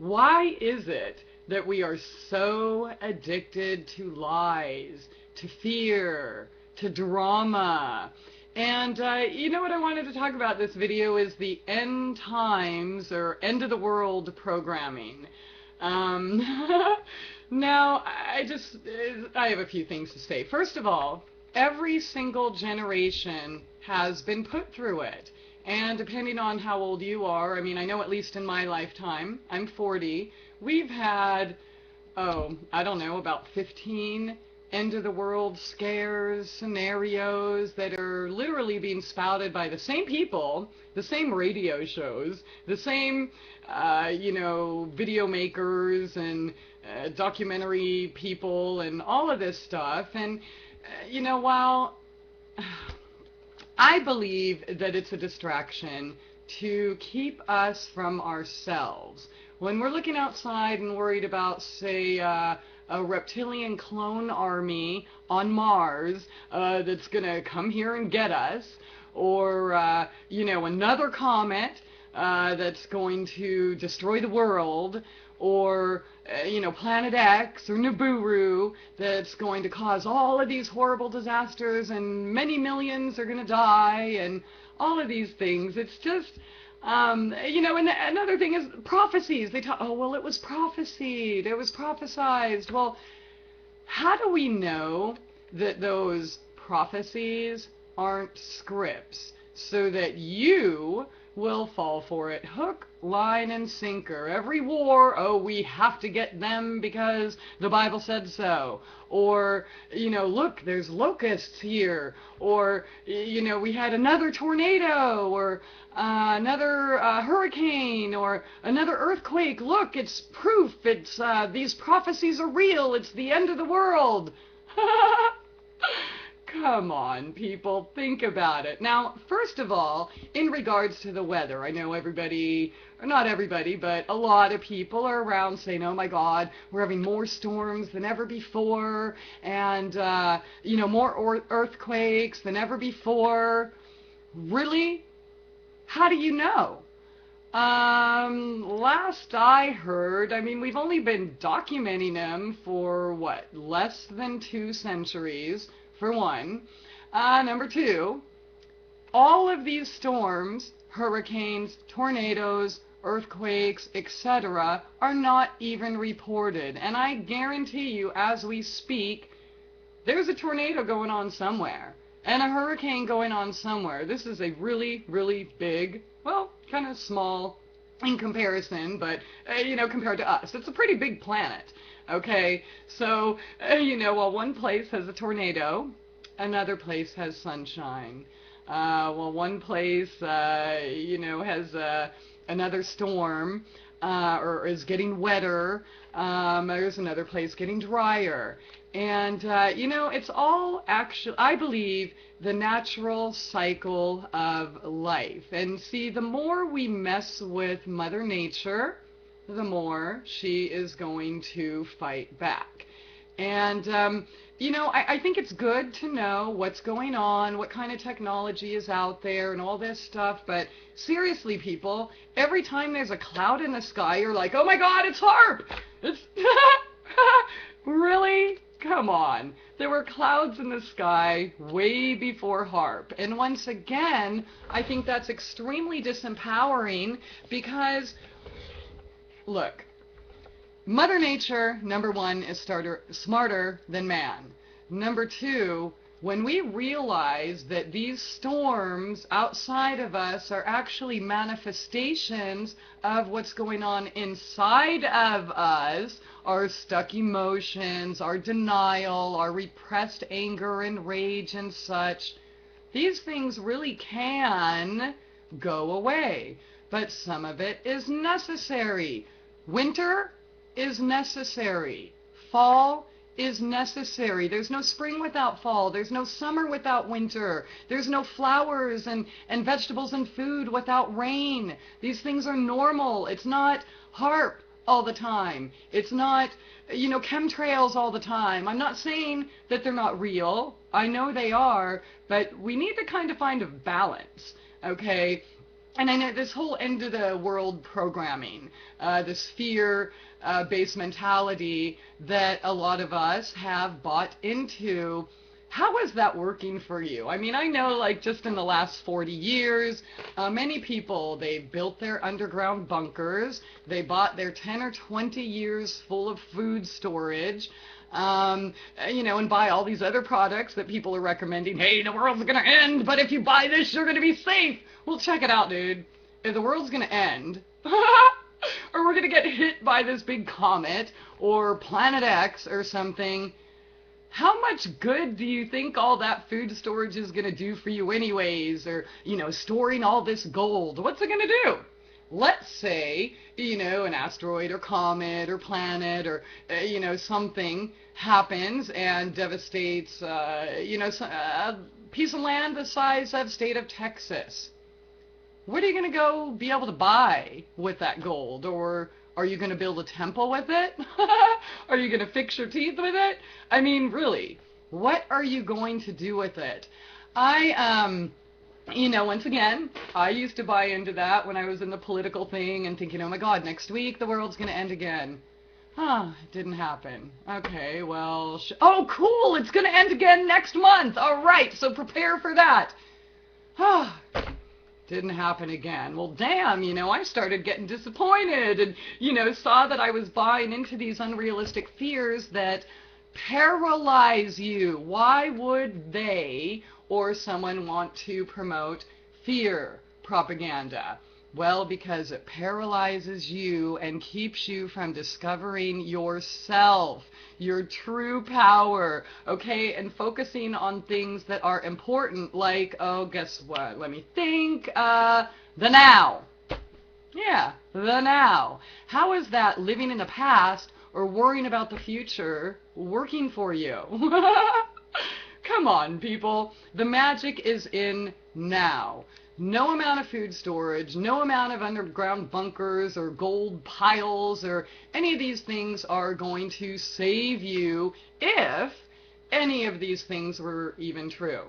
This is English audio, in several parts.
Why is it that we are so addicted to lies, to fear, to drama? And you know what I wanted to talk about this video is the end times or end of the world programming. Um, Now, I have a few things to say. First of all, every single generation has been put through it. And depending on how old you are, I mean, I know at least in my lifetime, I'm 40, we've had, oh, I don't know, about 15 end of the world scares, scenarios that are literally being spouted by the same people, the same radio shows, the same, video makers and documentary people and all of this stuff. And, while I believe that it's a distraction to keep us from ourselves, when we're looking outside and worried about, say, a reptilian clone army on Mars that's going to come here and get us, or, another comet that's going to destroy the world, or, Planet X or Nibiru that's going to cause all of these horrible disasters and many millions are going to die and all of these things. It's just, and another thing is prophecies. They talk, oh, well, it was prophesied. It was prophesized. Well, how do we know that those prophecies aren't scripts so that you will fall for it hook, line, and sinker? Every war, oh, we have to get them because the Bible said so. Or, look, there's locusts here. Or, we had another tornado, or another hurricane, or another earthquake. Look, it's proof. It's these prophecies are real. It's the end of the world. Come on, people, think about it. Now, first of all, in regards to the weather, I know everybody, or not everybody, but a lot of people are around saying, oh my God, we're having more storms than ever before, and, more earthquakes than ever before. Really? How do you know? Last I heard, we've only been documenting them for, less than 2 centuries. For one. Number two, all of these storms, hurricanes, tornadoes, earthquakes, etc., are not even reported. And I guarantee you, as we speak, there's a tornado going on somewhere, and a hurricane going on somewhere. This is a really, really big, well, kind of small in comparison, but, compared to us. It's a pretty big planet. Okay, so, while one place has a tornado, another place has sunshine. While one place, has another storm, or is getting wetter, there's another place getting drier. And, it's all actually, I believe, the natural cycle of life. And see, the more we mess with Mother Nature, the more she is going to fight back. And, I think it's good to know what's going on, what kind of technology is out there and all this stuff, but seriously, people, every time there's a cloud in the sky, you're like, oh my God, it's HAARP! It's really? Come on. There were clouds in the sky way before HAARP. And once again, I think that's extremely disempowering because, look, Mother Nature, number one, is smarter than man. Number two, when we realize that these storms outside of us are actually manifestations of what's going on inside of us, our stuck emotions, our denial, our repressed anger and rage and such, these things really can go away. But some of it is necessary. Winter is necessary. Fall is necessary. There's no spring without fall. There's no summer without winter. There's no flowers and vegetables and food without rain. These things are normal. It's not HAARP all the time. It's not, chemtrails all the time. I'm not saying that they're not real. I know they are, but we need to kind of find a balance, okay? And I know this whole end of the world programming, this fear-based mentality that a lot of us have bought into. How is that working for you? I mean, I know like just in the last 40 years, many people, they built their underground bunkers, they bought their 10 or 20 years full of food storage, and buy all these other products that people are recommending. Hey, the world's going to end, but if you buy this, you're going to be safe. Well, check it out, dude. If the world's going to end, or we're going to get hit by this big comet, or Planet X or something, how much good do you think all that food storage is going to do for you anyways? Or, storing all this gold, what's it going to do? Let's say, an asteroid or comet or planet or, something happens and devastates, a piece of land the size of state of Texas. What are you going to go be able to buy with that gold? Or are you going to build a temple with it? Are you going to fix your teeth with it? I mean, really, what are you going to do with it? Once again, I used to buy into that when I was in the political thing and thinking, oh my God, next week the world's going to end again. It didn't happen. Okay, well, oh, cool, it's going to end again next month. All right, so prepare for that. Didn't happen again. Well, damn, I started getting disappointed and, saw that I was buying into these unrealistic fears that paralyze you. Why would they or someone want to promote fear propaganda? Well, because it paralyzes you and keeps you from discovering yourself, your true power, okay, and focusing on things that are important, like, oh, guess what? Let me think, the now. Yeah, the now. How is that living in the past or worrying about the future working for you? Come on, people. The magic is in now. No amount of food storage, no amount of underground bunkers or gold piles or any of these things are going to save you if any of these things were even true.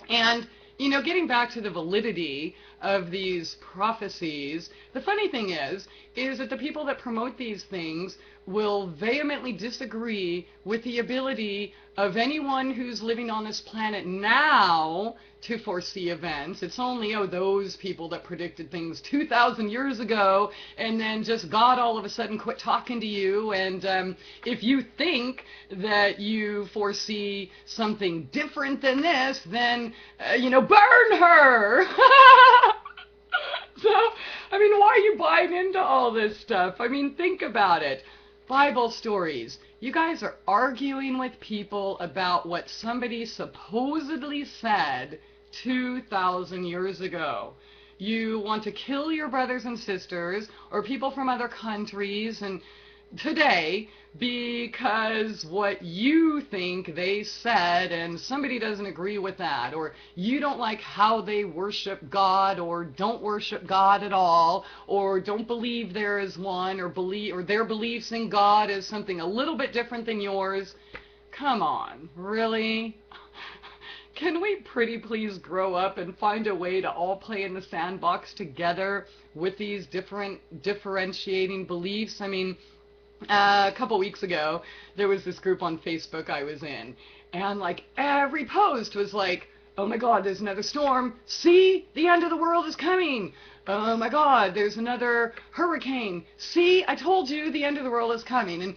And, getting back to the validity of these prophecies, the funny thing is that the people that promote these things will vehemently disagree with the ability of anyone who's living on this planet now to foresee events. It's only, those people that predicted things 2,000 years ago, and then just God all of a sudden quit talking to you, and if you think that you foresee something different than this, then, burn her! So, why are you buying into all this stuff? Think about it. Bible stories. You guys are arguing with people about what somebody supposedly said 2,000 years ago. You want to kill your brothers and sisters or people from other countries and today because what you think they said and somebody doesn't agree with that, or you don't like how they worship God or don't worship God at all, or don't believe there is one, or their beliefs in God is something a little bit different than yours. Come on, really? Can we pretty please grow up and find a way to all play in the sandbox together with these differentiating beliefs? A couple weeks ago, there was this group on Facebook I was in, and like every post was like, oh my God, there's another storm. See, the end of the world is coming. Oh my God, there's another hurricane. See, I told you the end of the world is coming. And,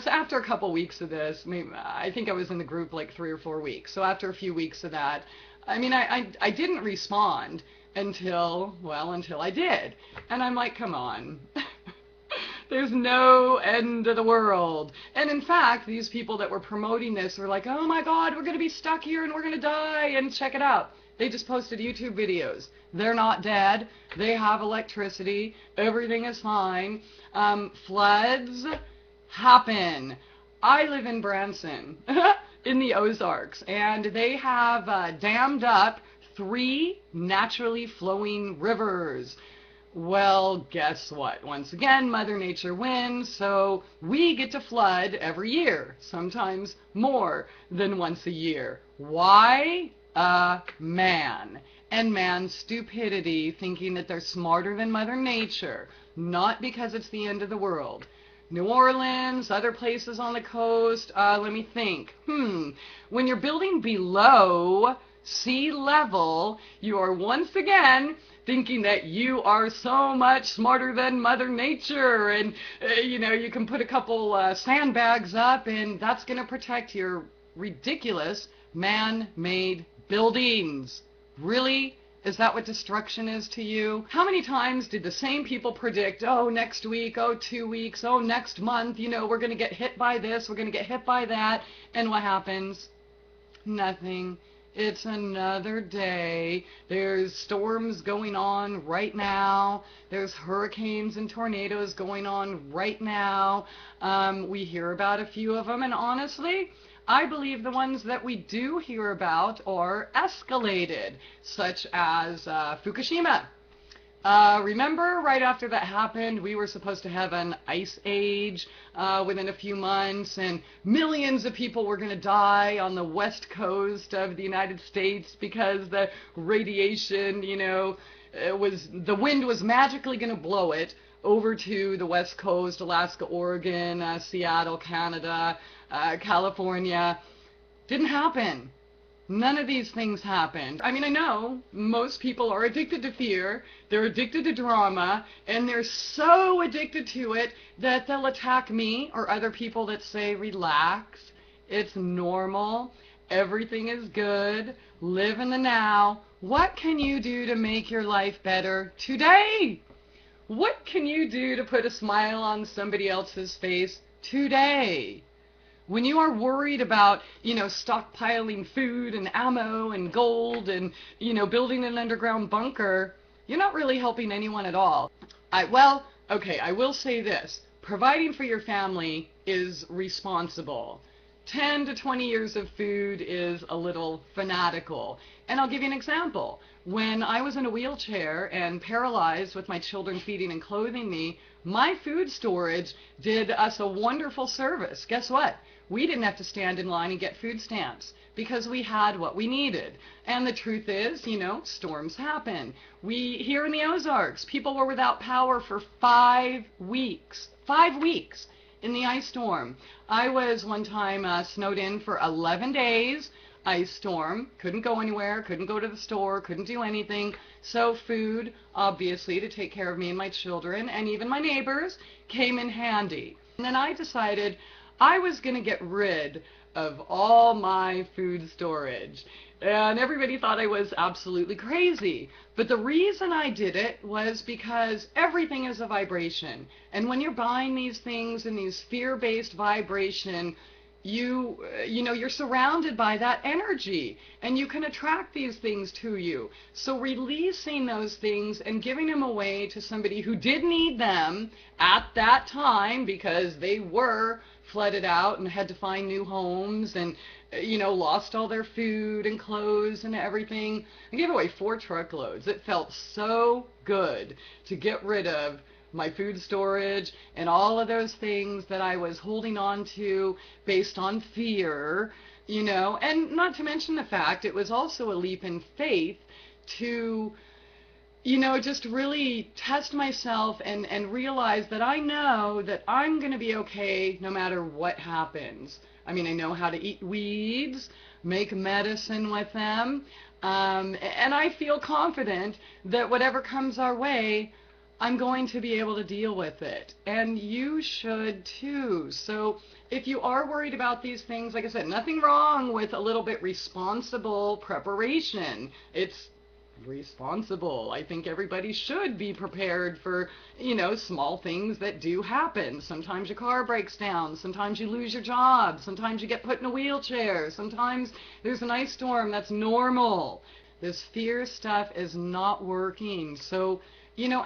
so after a couple weeks of this, I think I was in the group like 3 or 4 weeks. So after a few weeks of that, I didn't respond until I did. And I'm like, come on. There's no end of the world. And in fact, these people that were promoting this were like, oh my God, we're going to be stuck here and we're going to die. And check it out. They just posted YouTube videos. They're not dead. They have electricity. Everything is fine. Floods happen. I live in Branson, in the Ozarks, and they have dammed up 3 naturally flowing rivers. Well, guess what? Once again, Mother Nature wins, so we get to flood every year, sometimes more than once a year. Why? Man. and man's stupidity, thinking that they're smarter than Mother Nature, not because it's the end of the world. New Orleans, other places on the coast, let me think. When you're building below sea level, you are once again thinking that you are so much smarter than Mother Nature, and you can put a couple sandbags up and that's going to protect your ridiculous man-made buildings. Really? Is that what destruction is to you? How many times did the same people predict, oh, next week, oh, 2 weeks, oh, next month, we're going to get hit by this, we're going to get hit by that, and what happens? Nothing. It's another day. There's storms going on right now. There's hurricanes and tornadoes going on right now. We hear about a few of them, and honestly, I believe the ones that we do hear about are escalated, such as Fukushima. Remember, right after that happened, we were supposed to have an ice age within a few months, and millions of people were going to die on the west coast of the United States because the radiation, the wind was magically going to blow it over to the west coast, Alaska, Oregon, Seattle, Canada, California. Didn't happen. None of these things happened. I mean, I know most people are addicted to fear, they're addicted to drama, and they're so addicted to it that they'll attack me or other people that say, relax, it's normal, everything is good, live in the now. What can you do to make your life better today? What can you do to put a smile on somebody else's face today? When you are worried about, stockpiling food and ammo and gold and, building an underground bunker, you're not really helping anyone at all. I will say this. Providing for your family is responsible. 10 to 20 years of food is a little fanatical. And I'll give you an example. When I was in a wheelchair and paralyzed with my children feeding and clothing me, my food storage did us a wonderful service. Guess what? We didn't have to stand in line and get food stamps because we had what we needed. And the truth is, storms happen. Here in the Ozarks, people were without power for 5 weeks. 5 weeks in the ice storm. I was one time snowed in for 11 days. Ice storm, couldn't go anywhere, couldn't go to the store, couldn't do anything. So food, obviously, to take care of me and my children and even my neighbors, came in handy. And then I decided I was going to get rid of all my food storage. And everybody thought I was absolutely crazy. But the reason I did it was because everything is a vibration. And when you're buying these things in these fear-based vibration, you're surrounded by that energy and you can attract these things to you. So releasing those things and giving them away to somebody who did need them at that time because they were flooded out and had to find new homes and lost all their food and clothes and everything. I gave away 4 truckloads. It felt so good to get rid of my food storage and all of those things that I was holding on to based on fear, and not to mention the fact it was also a leap in faith to, just really test myself and realize that I know that I'm going to be okay no matter what happens. I mean, I know how to eat weeds, make medicine with them, and I feel confident that whatever comes our way, I'm going to be able to deal with it. And you should too. So if you are worried about these things, like I said, nothing wrong with a little bit responsible preparation. It's responsible. I think everybody should be prepared for, small things that do happen. Sometimes your car breaks down. Sometimes you lose your job. Sometimes you get put in a wheelchair. Sometimes there's an ice storm. That's normal. This fear stuff is not working. So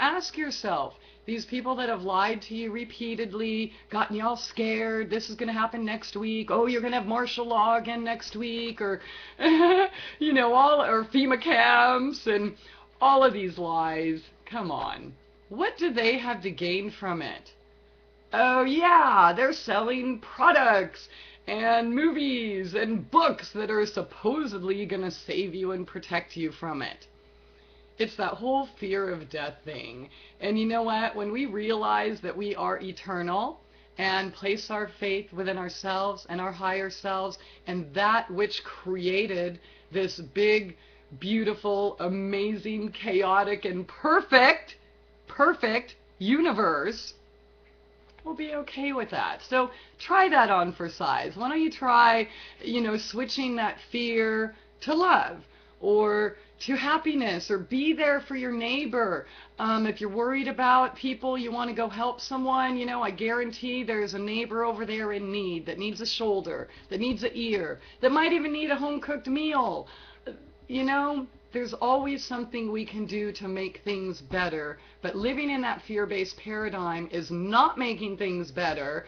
ask yourself, these people that have lied to you repeatedly, gotten you all scared, this is going to happen next week, oh, you're going to have martial law again next week, or, or FEMA camps, and all of these lies, come on. What do they have to gain from it? Oh yeah, they're selling products and movies and books that are supposedly going to save you and protect you from it. It's that whole fear of death thing. And you know what? When we realize that we are eternal and place our faith within ourselves and our higher selves and that which created this big, beautiful, amazing, chaotic, and perfect universe, we'll be okay with that. So try that on for size. Why don't you try, switching that fear to love or to happiness, or be there for your neighbor. If you're worried about people, you want to go help someone, I guarantee there's a neighbor over there in need that needs a shoulder, that needs an ear, that might even need a home-cooked meal. There's always something we can do to make things better, but living in that fear-based paradigm is not making things better.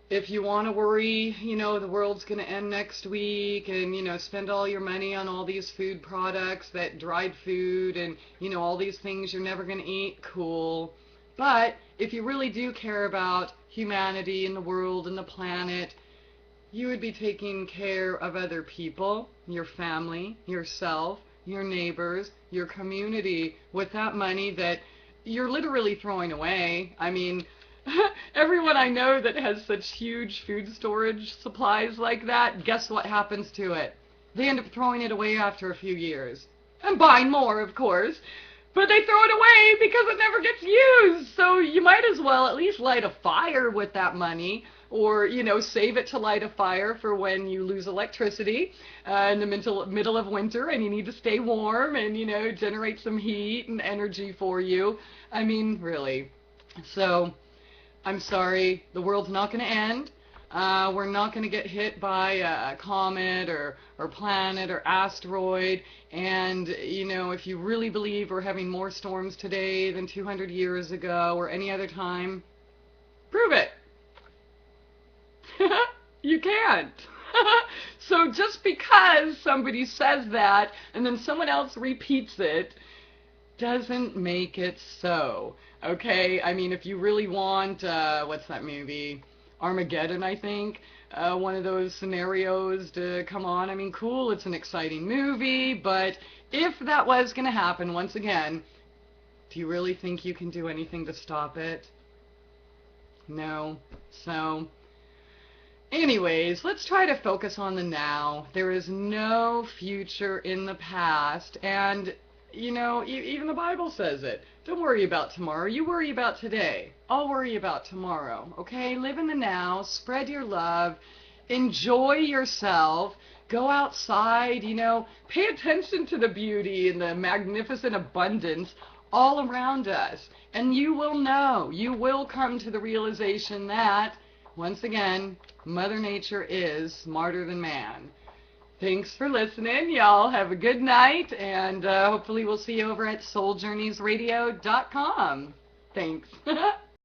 If you want to worry, the world's going to end next week and, spend all your money on all these food products, that dried food and, all these things you're never going to eat, cool. But if you really do care about humanity and the world and the planet, you would be taking care of other people, your family, yourself, your neighbors, your community with that money that you're literally throwing away. I mean, everyone I know that has such huge food storage supplies like that, guess what happens to it? They end up throwing it away after a few years. And buying more, of course. But they throw it away because it never gets used. So you might as well at least light a fire with that money. Or, save it to light a fire for when you lose electricity in the middle of winter and you need to stay warm and, generate some heat and energy for you. I mean, really. So, I'm sorry, the world's not going to end. We're not going to get hit by a comet or planet or asteroid. And, if you really believe we're having more storms today than 200 years ago or any other time, prove it. You can't. So just because somebody says that and then someone else repeats it doesn't make it so. Okay? I mean, if you really want, what's that movie? Armageddon, I think. One of those scenarios to come on. I mean, cool, it's an exciting movie, but if that was going to happen, once again, do you really think you can do anything to stop it? No. So, anyways, let's try to focus on the now. There is no future in the past, and, even the Bible says it. Don't worry about tomorrow. You worry about today. I'll worry about tomorrow, okay? Live in the now. Spread your love. Enjoy yourself. Go outside, Pay attention to the beauty and the magnificent abundance all around us. And you will know. You will come to the realization that, once again, Mother Nature is smarter than man. Thanks for listening. Y'all have a good night, and hopefully we'll see you over at souljourneysradio.com. Thanks.